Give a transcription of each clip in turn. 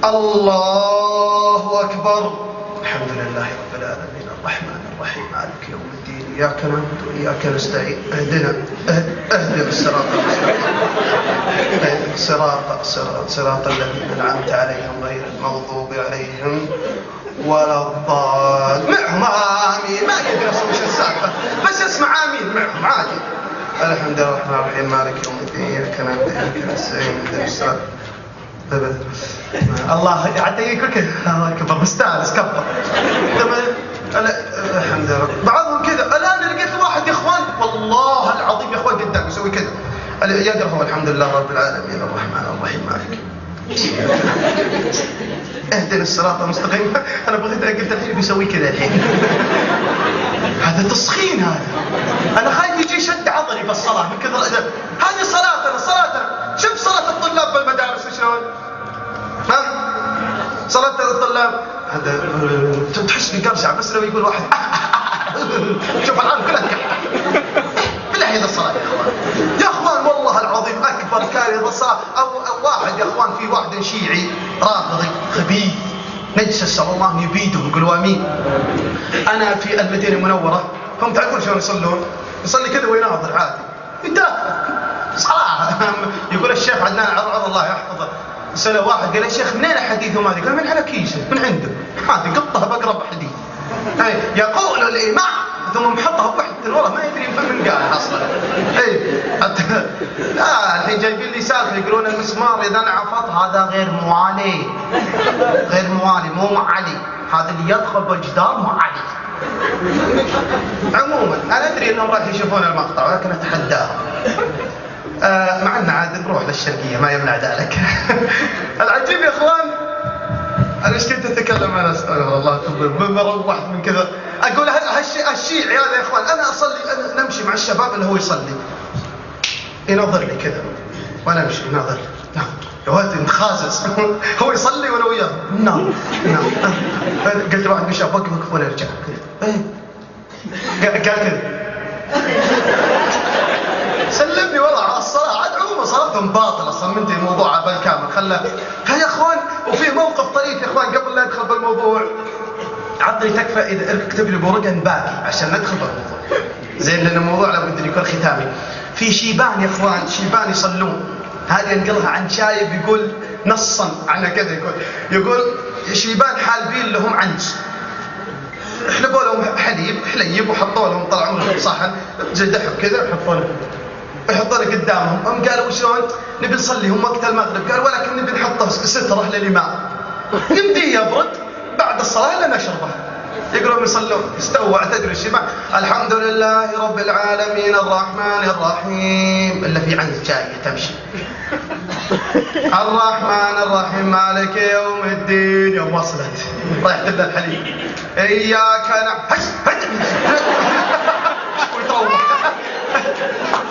الله أكبر. الحمد لله رب العالمين الرحمن الرحيم مالك يوم الدين إياك نعبد وإياك نستعين اهدنا الصراط المستقيم صراط الذين أنعمت عليهم غير المغضوب عليهم ولا الضالين. معهم آمين. ما يدري أصلا وش السالفة بس اسمع آمين معهم عادي. الحمد لله الرحمن الرحيم مالك يوم الدين إياك نعبد وإياك نستعين اهدنا الصراط. الله حتى يقول كذا الله أكبر مستانس كبر. الحمد لله. بعضهم كذا. الآن لقيت واحد يا إخوان والله العظيم يا إخوان قدام يسوي كذا يقرأ هو الحمد لله رب العالمين الرحمن الرحيم مالك اهدنا الصراط المستقيم. أنا بغيت قلت الحين بيسوي كذا الحين. هذا تسخين هذا. أنا خايف يجي شد عضلي بالصلاة من كثر هذه صلاتنا. شوف صلاة الطلاب بالمدارس شلون. ها صلاة الطلاب هذا تحس بقرشع بس لو يقول واحد شوف العالم كلها بالله هذا الصلاة يا اخوان والله العظيم اكبر كارثة الصلاة. او واحد يا اخوان في واحد شيعي رافضي خبيث نجس اسال الله يبيدهم قولوا امين. انا في المدينة المنورة هم تعرفون شلون يصلون. يصلي كذا ويناظر عادي يدافع صراحة. يقول الشيخ عدنان عرض الله يحفظه سأله واحد قال يا شيخ منين حديثه ماذا؟ قال من على كيسه من عنده هذه قطها بقرب حديث يقول الإمام ثم محطها بوحدة والله ما يدري من قال اصلا. لا الحين جايبين لي سالفه يقولون المسمار اذا انعفض هذا غير موالي مو معلي. هذا اللي يدخل بالجدار معلي. عموما انا ادري انهم راح يشوفون المقطع ولكن اتحداهم. مع ان عاد نروح للشرقيه ما يمنع ذلك. العجيب يا اخوان انا ايش كنت اتكلم انا استغفر الله لما روحت من كذا اقول الشيعي هذا يا اخوان انا اصلي انا نمشي مع الشباب اللي هو يصلي ينظر لي كذا وانا امشي ينظر نعم يا ولد مخازس. هو يصلي وانا وياه نعم. قلت واحد من الشباب وقف وانا ارجع قال كذا سلمني والله على الصلاة. عاد عموما صلاتهم باطلة صممتي الموضوع بالكامل خله. يا اخوان وفي موقف طريف يا اخوان قبل لا ندخل بالموضوع عطني تكفى اذا اكتب لي ورقة باقي عشان ندخل بالموضوع زين لان الموضوع لابد ان يكون ختامي. في شيبان يا اخوان شيبان يصلون. هذه ينقلها عن شايب يقول نصا عنها كذا يقول شيبان حالبين لهم عنز حلبوا لهم حليب وحطوا لهم طلعوا لهم صحن جدحوا كذا يحطونه قدامهم. هم قالوا شلون نبي نصلي هم وقت المغرب. قال ولكن نبي نحطه ستره للإمام نمديه يبرد بعد الصلاة إلا نشربه. يقولون يصلون استوى اعتدلوا الشباب الحمد لله رب العالمين الرحمن الرحيم إلا في عنز جاية تمشي الرحمن الرحيم مالك يوم الدين. يوم وصلت رايحت لها الحليب إياك نعبد ويتروح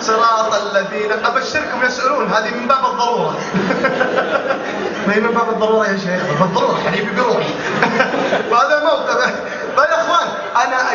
صراط الذين. أبشركم يسألون هذه من باب الضرورة. ما هي من باب الضرورة يا شيخ بالضرورة حليبي بيروح. وهذا موقف. فيا اخوان انا